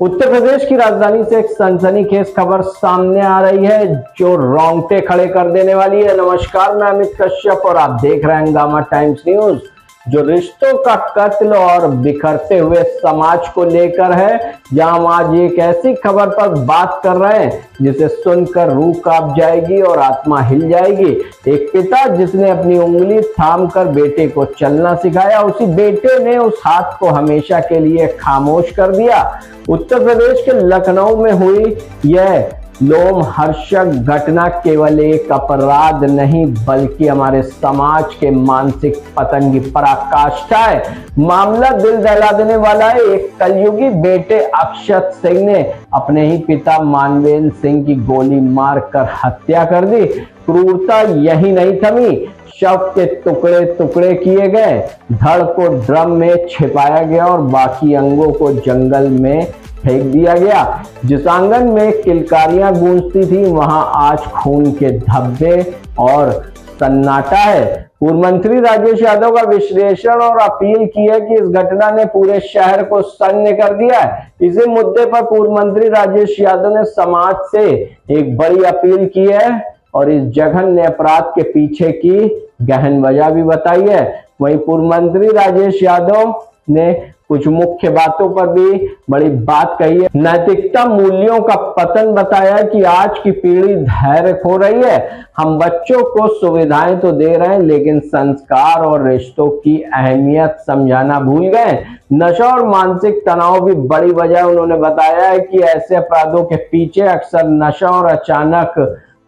उत्तर प्रदेश की राजधानी से एक सनसनीखेज खबर सामने आ रही है जो रोंगटे खड़े कर देने वाली है। नमस्कार, मैं अमित कश्यप और आप देख रहे हैं हंगामा टाइम्स न्यूज, जो रिश्तों का कत्ल और बिखरते हुए समाज को लेकर है। जहां हम आज एक ऐसी खबर पर बात कर रहे हैं जिसे सुनकर रूह कांप जाएगी और आत्मा हिल जाएगी। एक पिता जिसने अपनी उंगली थामकर बेटे को चलना सिखाया, उसी बेटे ने उस हाथ को हमेशा के लिए खामोश कर दिया। उत्तर प्रदेश के लखनऊ में हुई यह लोमहर्षक घटना केवल एक अपराध नहीं बल्कि हमारे समाज के मानसिक पतन की पराकाष्ठा है। मामला दिल दहला देने वाला है। एक कलयुगी बेटे अक्षत सिंह ने अपने ही पिता मानवेंद्र सिंह की गोली मारकर हत्या कर दी। क्रूरता यही नहीं थमी, शव के टुकड़े टुकड़े किए गए, धड़ को ड्रम में छिपाया गया और बाकी अंगों को जंगल में फेंक दिया गया। जिस आंगन में किलकारियां गूंजती थी वहां आज खून के धब्बे और सन्नाटा है। पूर्व मंत्री राजेश यादव का विश्लेषण और अपील की है कि इस घटना ने पूरे शहर को सन्न कर दिया है। इसी मुद्दे पर पूर्व मंत्री राजेश यादव ने समाज से एक बड़ी अपील की है और इस जघन्य अपराध के पीछे की गहन वजह भी बताई है। वहीं पूर्व मंत्री राजेश यादव ने कुछ मुख्य बातों पर भी बड़ी बात कही है। नैतिकता मूल्यों का पतन बताया कि आज की पीढ़ी धैर्य खो रही है। हम बच्चों को सुविधाएं तो दे रहे हैं लेकिन संस्कार और रिश्तों की अहमियत समझाना भूल गए। नशा और मानसिक तनाव भी बड़ी वजह उन्होंने बताया है कि ऐसे अपराधों के पीछे अक्सर नशा और अचानक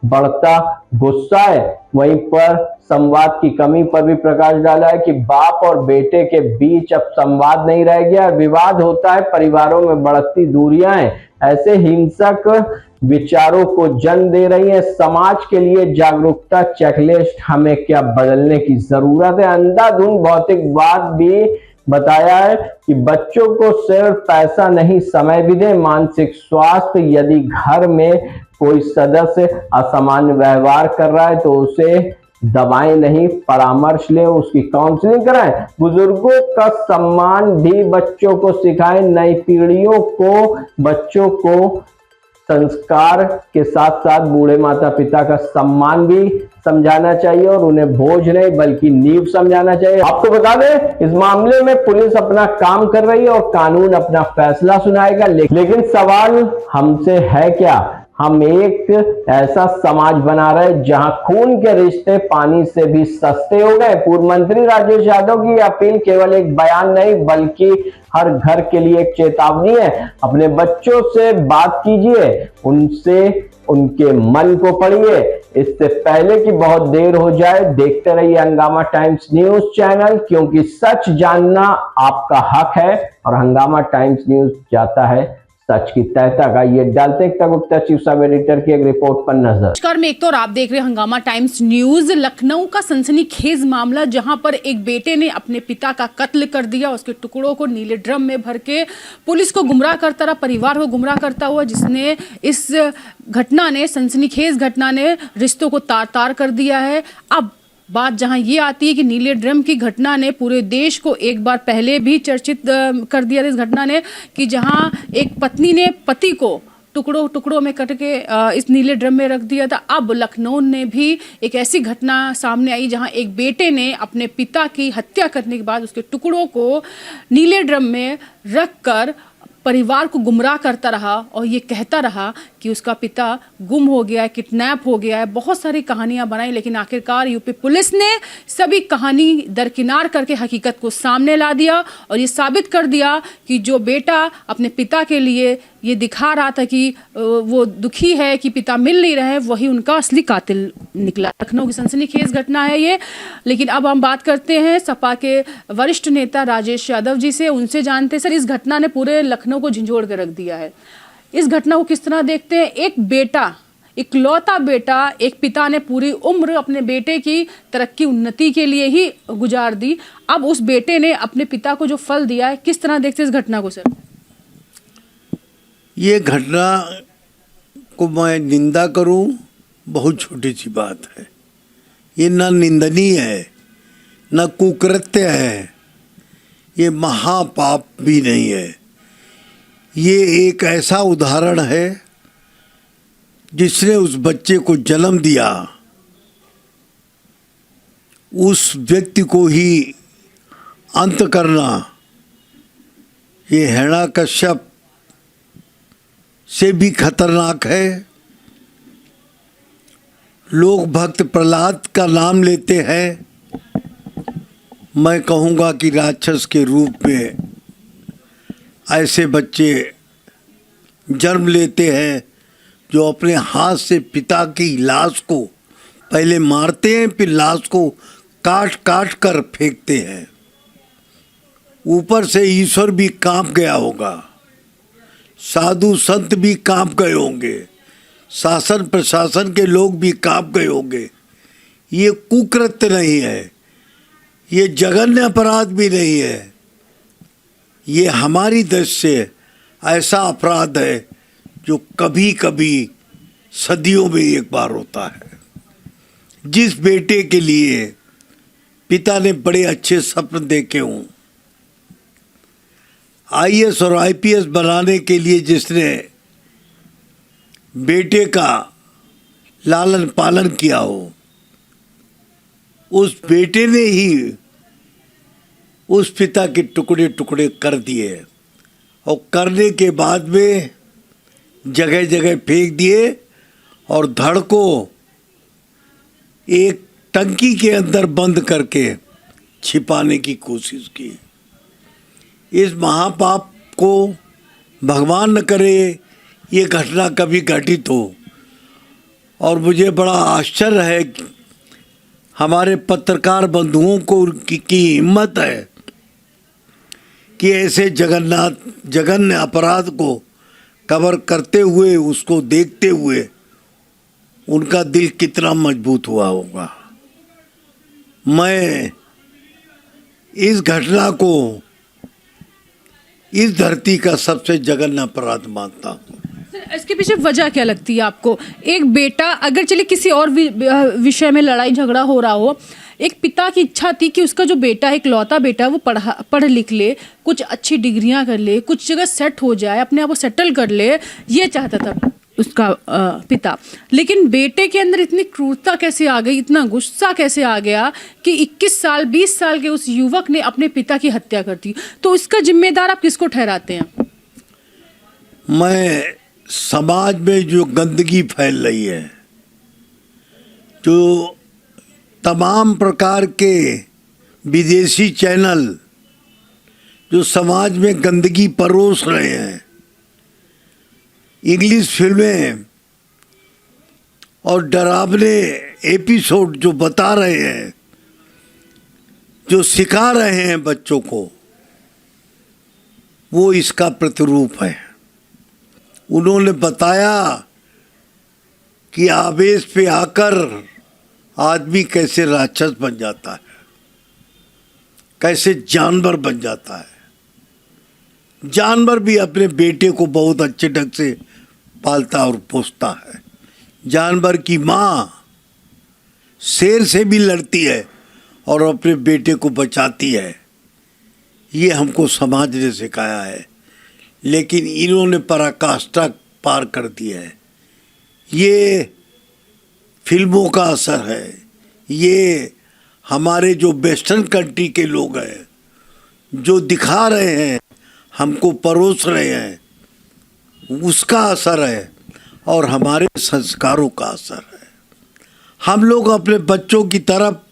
बढ़ता गुस्सा है। वहीं पर संवाद की कमी पर भी प्रकाश डाला है कि बाप और बेटे के बीच अब संवाद नहीं रह गया, विवाद होता है, परिवारों में बढ़ती दूरियां हैं। ऐसे हिंसक विचारों को जन्म दे रही है। समाज के लिए जागरूकता चेकलिस्ट हमें क्या बदलने की जरूरत है। अंधाधुंध भौतिकवाद भी बताया है कि बच्चों को सिर्फ पैसा नहीं समय भी दे। मानसिक स्वास्थ्य, यदि घर में कोई सदस्य असामान्य व्यवहार कर रहा है तो उसे दवाएं नहीं, परामर्श ले, उसकी काउंसलिंग कराएं। बुजुर्गों का सम्मान भी बच्चों को सिखाएं। नई पीढ़ियों को बच्चों को संस्कार के साथ साथ बूढ़े माता पिता का सम्मान भी समझाना चाहिए और उन्हें बोझ नहीं बल्कि नींव समझाना चाहिए। आपको बता दें, इस मामले में पुलिस अपना काम कर रही है और कानून अपना फैसला सुनाएगा। लेकिन सवाल हमसे है क्या? हम एक ऐसा समाज बना रहे हैं जहां खून के रिश्ते पानी से भी सस्ते हो गए। पूर्व मंत्री राजेश यादव की अपील केवल एक बयान नहीं बल्कि हर घर के लिए एक चेतावनी है। अपने बच्चों से बात कीजिए, उनसे उनके मन को पढ़िए इससे पहले कि बहुत देर हो जाए। देखते रहिए हंगामा टाइम्स न्यूज चैनल, क्योंकि सच जानना आपका हक है और हंगामा टाइम्स न्यूज जाता है सच की तह तक। ये डालते गुप्ता चीफ सब एडिटर की एक रिपोर्ट पर नजर। नमस्कार, मैं एक तो आप देख रहे हैं हंगामा टाइम्स न्यूज। लखनऊ का सनसनीखेज मामला जहां पर एक बेटे ने अपने पिता का कत्ल कर दिया, उसके टुकड़ों को नीले ड्रम में भर के पुलिस को गुमराह करता रहा, परिवार को गुमराह करता हुआ, जिसने इस घटना ने, सनसनीखेज घटना ने रिश्तों को तार तार कर दिया है। अब बात जहां ये आती है कि नीले ड्रम की घटना ने पूरे देश को एक बार पहले भी चर्चित कर दिया था। इस घटना ने कि जहां एक पत्नी ने पति को टुकड़ों टुकड़ों में कट के इस नीले ड्रम में रख दिया था। अब लखनऊ ने भी एक ऐसी घटना सामने आई जहां एक बेटे ने अपने पिता की हत्या करने के बाद उसके टुकड़ों को नीले ड्रम में रख कर परिवार को गुमराह करता रहा और ये कहता रहा कि उसका पिता गुम हो गया है, किडनैप हो गया है। बहुत सारी कहानियां बनाई, लेकिन आखिरकार यूपी पुलिस ने सभी कहानी दरकिनार करके हकीकत को सामने ला दिया और ये साबित कर दिया कि जो बेटा अपने पिता के लिए ये दिखा रहा था कि वो दुखी है कि पिता मिल नहीं रहे, वही उनका असली कातिल निकला। लखनऊ की सनसनीखेज घटना है ये। लेकिन अब हम बात करते हैं सपा के वरिष्ठ नेता राजेश यादव जी से। उनसे जानते हैं, सर, इस घटना ने पूरे लखनऊ को झंझोड़ के रख दिया है। इस घटना को किस तरह देखते हैं? एक बेटा, इकलौता बेटा, एक पिता ने पूरी उम्र अपने बेटे की तरक्की उन्नति के लिए ही गुजार दी। अब उस बेटे ने अपने पिता को जो फल दिया है, किस तरह देखते हैं इस घटना को, सर? ये घटना को मैं निंदा करूं, बहुत छोटी सी बात है। ये ना निंदनीय है, ना कुकृत्य है, ये महापाप भी नहीं है। ये एक ऐसा उदाहरण है जिसने उस बच्चे को जन्म दिया, उस व्यक्ति को ही अंत करना, ये हिरण्यकश्यप से भी खतरनाक है। लोग भक्त प्रहलाद का नाम लेते हैं, मैं कहूँगा कि राक्षस के रूप में ऐसे बच्चे जन्म लेते हैं जो अपने हाथ से पिता की लाश को पहले मारते हैं, फिर लाश को काट काट कर फेंकते हैं। ऊपर से ईश्वर भी कांप गया होगा, साधु संत भी कांप गए होंगे, शासन प्रशासन के लोग भी कांप गए होंगे। ये कुकृत्य नहीं है, ये जघन्य अपराध भी नहीं है, ये हमारी दृष्टि से ऐसा अपराध है जो कभी कभी सदियों में एक बार होता है। जिस बेटे के लिए पिता ने बड़े अच्छे सपने देखे हों, आईएएस और आईपीएस बनाने के लिए जिसने बेटे का लालन पालन किया हो, उस बेटे ने ही उस पिता के टुकड़े टुकड़े कर दिए और करने के बाद में जगह जगह फेंक दिए और धड़ को एक टंकी के अंदर बंद करके छिपाने की कोशिश की। इस महापाप को भगवान न करे ये घटना कभी घटित हो। और मुझे बड़ा आश्चर्य है कि हमारे पत्रकार बंधुओं को की हिम्मत है कि ऐसे जघन्य अपराध को कवर करते हुए, उसको देखते हुए उनका दिल कितना मजबूत हुआ होगा। मैं इस घटना को इस धरती का सबसे जघन्य अपराध मानता हूँ। सर, इसके पीछे वजह क्या लगती है आपको? एक बेटा, अगर चलिए किसी और विषय में लड़ाई झगड़ा हो रहा हो, एक पिता की इच्छा थी कि उसका जो बेटा है, इकलौता बेटा, वो पढ़ लिख ले, कुछ अच्छी डिग्रियां कर ले, कुछ जगह सेट हो जाए, अपने आप को सेटल कर ले, ये चाहता था उसका पिता। लेकिन बेटे के अंदर इतनी क्रूरता कैसे आ गई, इतना गुस्सा कैसे आ गया कि 21 साल 20 साल के उस युवक ने अपने पिता की हत्या कर दी? तो इसका जिम्मेदार आप किसको ठहराते हैं? मैं समाज में जो गंदगी फैल रही है, जो तमाम प्रकार के विदेशी चैनल जो समाज में गंदगी परोस रहे हैं, इंग्लिश फिल्में और डरावने एपिसोड जो बता रहे हैं, जो सिखा रहे हैं बच्चों को, वो इसका प्रतिरूप है। उन्होंने बताया कि आवेश पे आकर आदमी कैसे राक्षस बन जाता है, कैसे जानवर बन जाता है। जानवर भी अपने बेटे को बहुत अच्छे ढंग से पालता और पोसता है। जानवर की माँ शेर से भी लड़ती है और अपने बेटे को बचाती है। ये हमको समाज ने सिखाया है, लेकिन इन्होंने पराकाष्ठा पार कर दिया है। ये फिल्मों का असर है, ये हमारे जो वेस्टर्न कंट्री के लोग हैं जो दिखा रहे हैं, हमको परोस रहे हैं, उसका असर है और हमारे संस्कारों का असर है। हम लोग अपने बच्चों की तरफ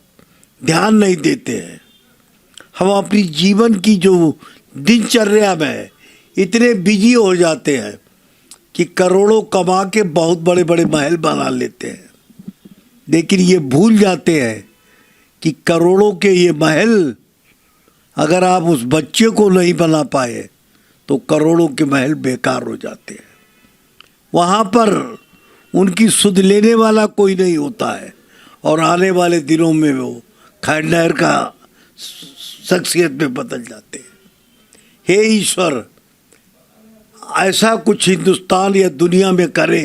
ध्यान नहीं देते हैं। हम अपनी जीवन की जो दिनचर्या में इतने बिजी हो जाते हैं कि करोड़ों कमा के बहुत बड़े बड़े महल बना लेते हैं, लेकिन ये भूल जाते हैं कि करोड़ों के ये महल अगर आप उस बच्चे को नहीं बना पाए तो करोड़ों के महल बेकार हो जाते हैं। वहाँ पर उनकी सुध लेने वाला कोई नहीं होता है और आने वाले दिनों में वो खंडहर का शख्सियत में बदल जाते हैं। हे ईश्वर, ऐसा कुछ हिंदुस्तान या दुनिया में करे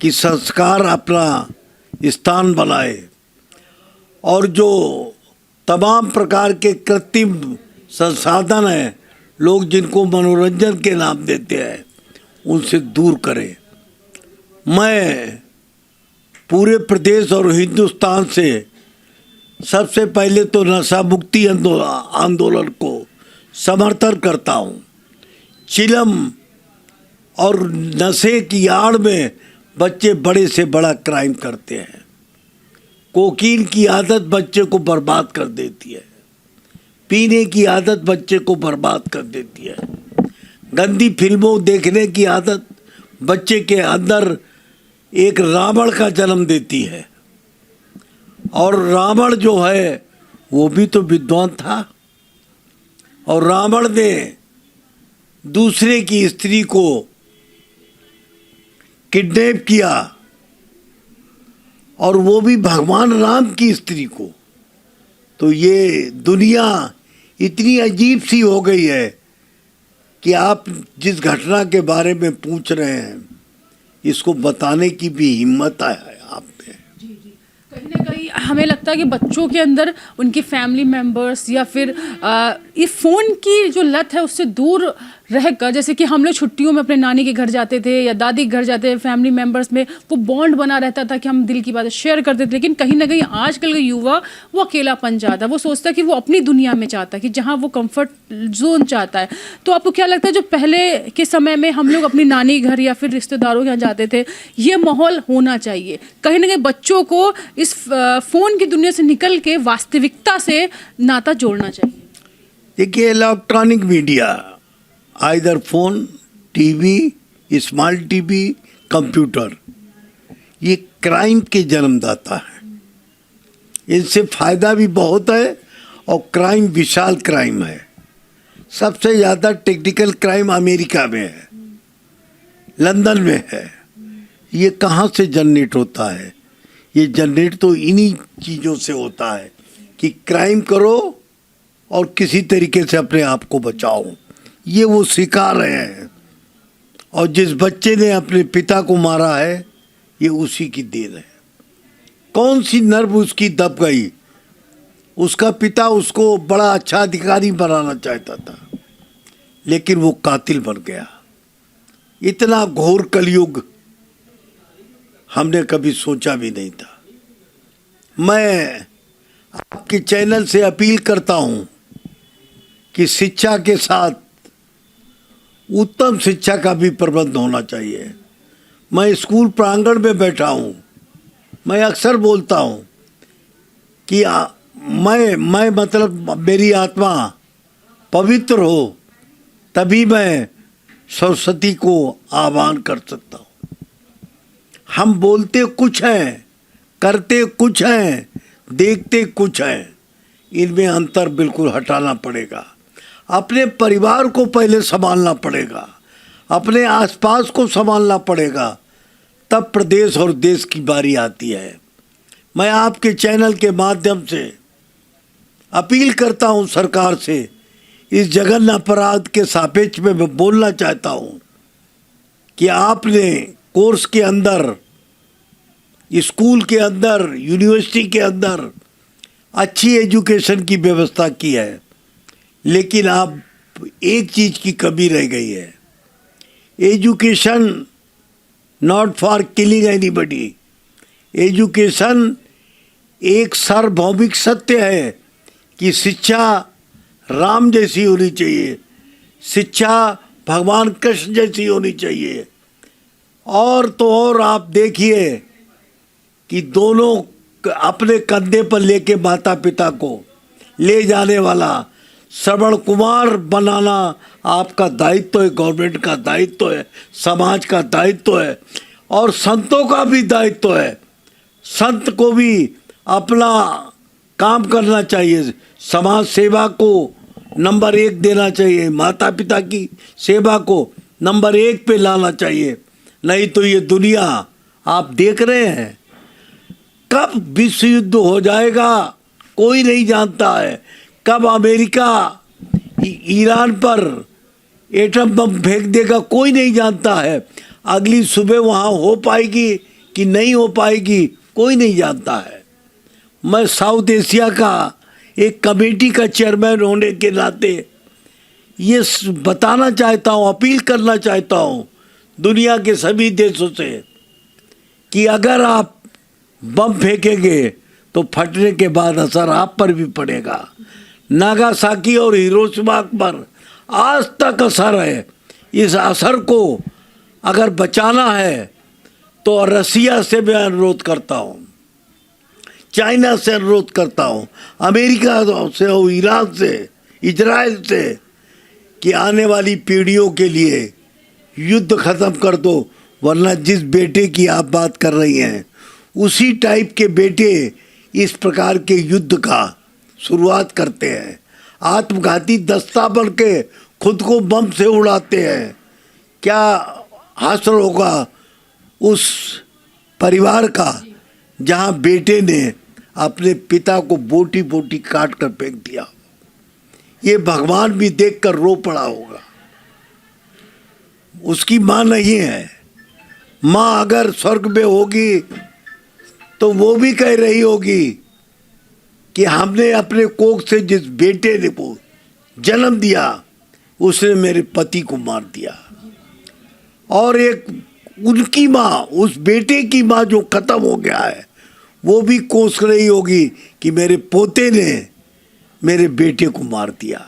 कि संस्कार अपना स्थान बनाए और जो तमाम प्रकार के कृत्रिम संसाधन हैं लोग जिनको मनोरंजन के नाम देते हैं उनसे दूर करें। मैं पूरे प्रदेश और हिंदुस्तान से सबसे पहले तो नशा मुक्ति आंदोलन को समर्थन करता हूँ। चिलम और नशे की आड़ में बच्चे बड़े से बड़ा क्राइम करते हैं। कोकीन की आदत बच्चे को बर्बाद कर देती है। पीने की आदत बच्चे को बर्बाद कर देती है। गंदी फिल्मों देखने की आदत बच्चे के अंदर एक रावण का जन्म देती है। और रावण जो है वो भी तो विद्वान था, और रावण ने दूसरे की स्त्री को किडनैप किया, और वो भी भगवान राम की स्त्री को। तो ये दुनिया इतनी अजीब सी हो गई है कि आप जिस घटना के बारे में पूछ रहे हैं इसको बताने की भी हिम्मत है आप में। कहीं ना कहीं हमें लगता है कि बच्चों के अंदर उनके फैमिली मेंबर्स या फिर ये फ़ोन की जो लत है उससे दूर रहकर, जैसे कि हम लोग छुट्टियों में अपने नानी के घर जाते थे या दादी के घर जाते थे, फैमिली मेंबर्स में वो बॉन्ड बना रहता था कि हम दिल की बातें शेयर करते थे। लेकिन कहीं ना कहीं आजकल का युवा वो अकेलापन चाहता है, वो सोचता है कि वो अपनी दुनिया में चाहता है, कि जहाँ वो कंफर्ट जोन चाहता है। तो आपको क्या लगता है जो पहले के समय में हम लोग अपनी नानी घर या फिर रिश्तेदारों के यहाँ जाते थे, ये माहौल होना चाहिए? कहीं ना कहीं बच्चों को इस फ़ोन की दुनिया से निकल के वास्तविकता से नाता जोड़ना चाहिए। देखिए, electronic media either phone, TV, smart TV, computer, ये क्राइम के जन्मदाता है। इनसे फायदा भी बहुत है और क्राइम विशाल क्राइम है। सबसे ज़्यादा टेक्निकल क्राइम अमेरिका में है, लंदन में है। ये कहाँ से जनरेट होता है? ये जनरेट तो इन्हीं चीज़ों से होता है कि क्राइम करो और किसी तरीके से अपने आप को बचाओ। ये वो सिखा रहे हैं। और जिस बच्चे ने अपने पिता को मारा है ये उसी की देन है। कौन सी नर्व उसकी दब गई? उसका पिता उसको बड़ा अच्छा अधिकारी बनाना चाहता था, लेकिन वो कातिल बन गया। इतना घोर कलयुग हमने कभी सोचा भी नहीं था। मैं आपके चैनल से अपील करता हूं कि शिक्षा के साथ उत्तम शिक्षा का भी प्रबंध होना चाहिए। मैं स्कूल प्रांगण में बैठा हूं, मैं अक्सर बोलता हूं कि मैं मतलब मेरी आत्मा पवित्र हो तभी मैं सरस्वती को आह्वान कर सकता हूं। हम बोलते कुछ हैं, करते कुछ हैं, देखते कुछ हैं। इनमें अंतर बिल्कुल हटाना पड़ेगा। अपने परिवार को पहले संभालना पड़ेगा, अपने आसपास को संभालना पड़ेगा, तब प्रदेश और देश की बारी आती है। मैं आपके चैनल के माध्यम से अपील करता हूं सरकार से, इस जघन्य अपराध के सापेक्ष में मैं बोलना चाहता हूं कि आपने कोर्स के अंदर, स्कूल के अंदर, यूनिवर्सिटी के अंदर अच्छी एजुकेशन की व्यवस्था की है, लेकिन आप एक चीज़ की कमी रह गई है। Education not for killing anybody. Education एक सार्वभौमिक सत्य है कि शिक्षा राम जैसी होनी चाहिए, शिक्षा भगवान कृष्ण जैसी होनी चाहिए। और तो और आप देखिए कि दोनों अपने कंधे पर लेके माता पिता को ले जाने वाला श्रवण कुमार बनाना आपका दायित्व है, गवर्नमेंट का दायित्व है, समाज का दायित्व है, और संतों का भी दायित्व है। संत को भी अपना काम करना चाहिए, समाज सेवा को नंबर 1 देना चाहिए, माता पिता की सेवा को नंबर 1 पे लाना चाहिए। नहीं तो ये दुनिया आप देख रहे हैं, कब विश्व युद्ध हो जाएगा कोई नहीं जानता है। कब अमेरिका ईरान पर एटम बम फेंक देगा कोई नहीं जानता है। अगली सुबह वहाँ हो पाएगी कि नहीं हो पाएगी कोई नहीं जानता है। मैं साउथ एशिया का एक कमेटी का चेयरमैन होने के नाते ये बताना चाहता हूँ, अपील करना चाहता हूँ दुनिया के सभी देशों से कि अगर आप बम फेंकेंगे तो फटने के बाद असर आप पर भी पड़ेगा। नागासाकी और हिरोशिमा पर आज तक असर है। इस असर को अगर बचाना है तो रसिया से मैं अनुरोध करता हूँ, चाइना से अनुरोध करता हूँ, अमेरिका से और ईरान से, इजराइल से कि आने वाली पीढ़ियों के लिए युद्ध खत्म कर दो, वरना जिस बेटे की आप बात कर रही हैं उसी टाइप के बेटे इस प्रकार के युद्ध का शुरुआत करते हैं। आत्मघाती दस्ता बन के खुद को बम से उड़ाते हैं। क्या हासिल होगा उस परिवार का जहां बेटे ने अपने पिता को बोटी बोटी काट कर फेंक दिया। ये भगवान भी देखकर रो पड़ा होगा। उसकी माँ नहीं है। माँ अगर स्वर्ग में होगी तो वो भी कह रही होगी कि हमने अपने कोख से जिस बेटे ने को जन्म दिया उसने मेरे पति को मार दिया। और एक उनकी माँ, उस बेटे की माँ जो खत्म हो गया है, वो भी कोस रही होगी कि मेरे पोते ने मेरे बेटे को मार दिया।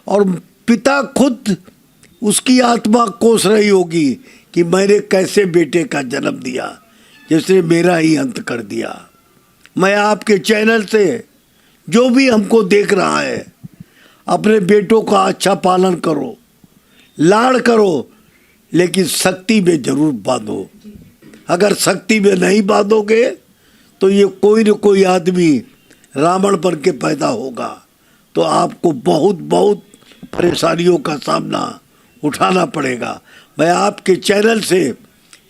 और पिता खुद, उसकी आत्मा कोस रही होगी कि मैंने कैसे बेटे का जन्म दिया जिसने मेरा ही अंत कर दिया। मैं आपके चैनल से जो भी हमको देख रहा है, अपने बेटों का अच्छा पालन करो, लाड़ करो, लेकिन शक्ति में जरूर बांधो। अगर शक्ति में नहीं बांधोगे तो ये कोई न कोई आदमी रावण बन के पैदा होगा, तो आपको बहुत बहुत परेशानियों का सामना उठाना पड़ेगा। मैं आपके चैनल से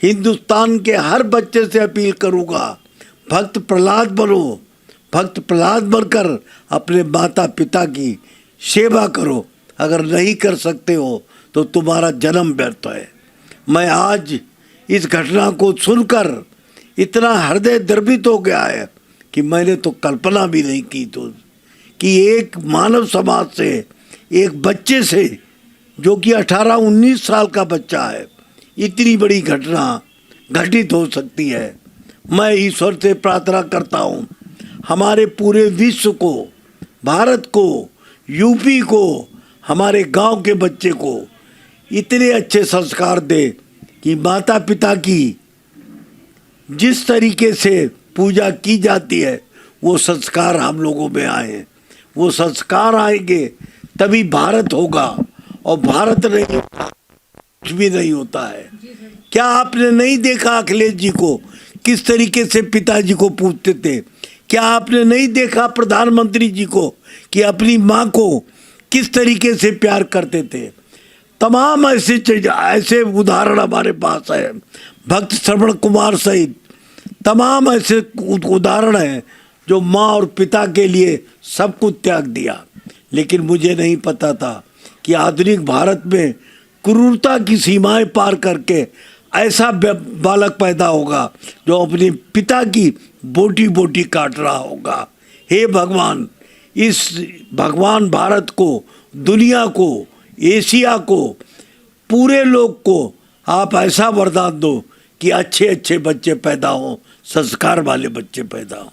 हिंदुस्तान के हर बच्चे से अपील करूंगा, भक्त प्रहलाद बनो। भक्त प्रहलाद बनकर अपने माता पिता की सेवा करो। अगर नहीं कर सकते हो तो तुम्हारा जन्म व्यर्थ है। मैं आज इस घटना को सुनकर इतना हृदय द्रवित हो गया है कि मैंने तो कल्पना भी नहीं की तो कि एक मानव समाज से, एक बच्चे से जो कि 18-19 साल का बच्चा है, इतनी बड़ी घटना घटित हो सकती है। मैं ईश्वर से प्रार्थना करता हूँ हमारे पूरे विश्व को, भारत को, यूपी को, हमारे गांव के बच्चे को इतने अच्छे संस्कार दे कि माता पिता की जिस तरीके से पूजा की जाती है वो संस्कार हम लोगों में आए। वो संस्कार आएंगे तभी भारत होगा, और भारत नहीं होता कुछ भी नहीं होता है। क्या आपने नहीं देखा अखिलेश जी को किस तरीके से पिताजी को पूछते थे? क्या आपने नहीं देखा प्रधानमंत्री जी को कि अपनी माँ को किस तरीके से प्यार करते थे? तमाम ऐसे उदाहरण हमारे पास है। भक्त श्रवण कुमार सहित तमाम ऐसे उदाहरण हैं जो माँ और पिता के लिए सब कुछ त्याग दिया। लेकिन मुझे नहीं पता था कि आधुनिक भारत में क्रूरता की सीमाएं पार करके ऐसा बालक पैदा होगा जो अपने पिता की बोटी बोटी काट रहा होगा। हे भगवान, इस भगवान भारत को, दुनिया को, एशिया को, पूरे लोग को आप ऐसा वरदान दो कि अच्छे अच्छे बच्चे पैदा हों, संस्कार वाले बच्चे पैदा हों।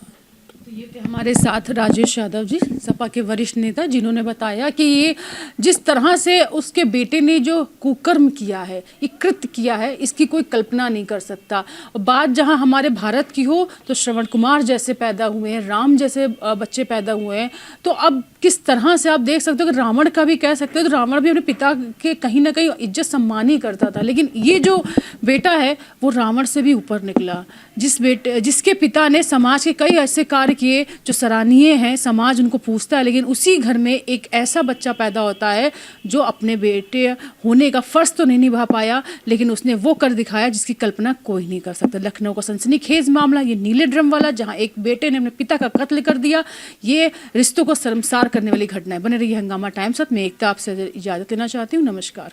ये थे हमारे साथ राजेश यादव जी, सपा के वरिष्ठ नेता, जिन्होंने बताया कि ये जिस तरह से उसके बेटे ने जो कुकर्म किया है, ये कृत्य किया है, इसकी कोई कल्पना नहीं कर सकता। और बात जहां हमारे भारत की हो तो श्रवण कुमार जैसे पैदा हुए हैं, राम जैसे बच्चे पैदा हुए हैं, तो अब किस तरह से आप देख सकते हो कि रावण का भी कह सकते हो तो रावण भी अपने पिता के कहीं ना कहीं इज्जत सम्मान ही करता था। लेकिन ये जो बेटा है वो रावण से भी ऊपर निकला, जिसके पिता ने समाज के कई ऐसे कार्य किए जो सराहनीय हैं, समाज उनको पूछता है, लेकिन उसी घर में एक ऐसा बच्चा पैदा होता है जो अपने बेटे होने का फर्ज तो नहीं निभा पाया, लेकिन उसने वो कर दिखाया जिसकी कल्पना कोई नहीं कर सकता। लखनऊ का सनसनीखेज मामला, ये नीले ड्रम वाला, जहां एक बेटे ने अपने पिता का कत्ल कर दिया, ये रिश्तों को शर्मसार करने वाली घटना है। बने रहिए हंगामा टाइम्स साथ में। एकता आपसे इजाजत लेना चाहती हूँ। नमस्कार।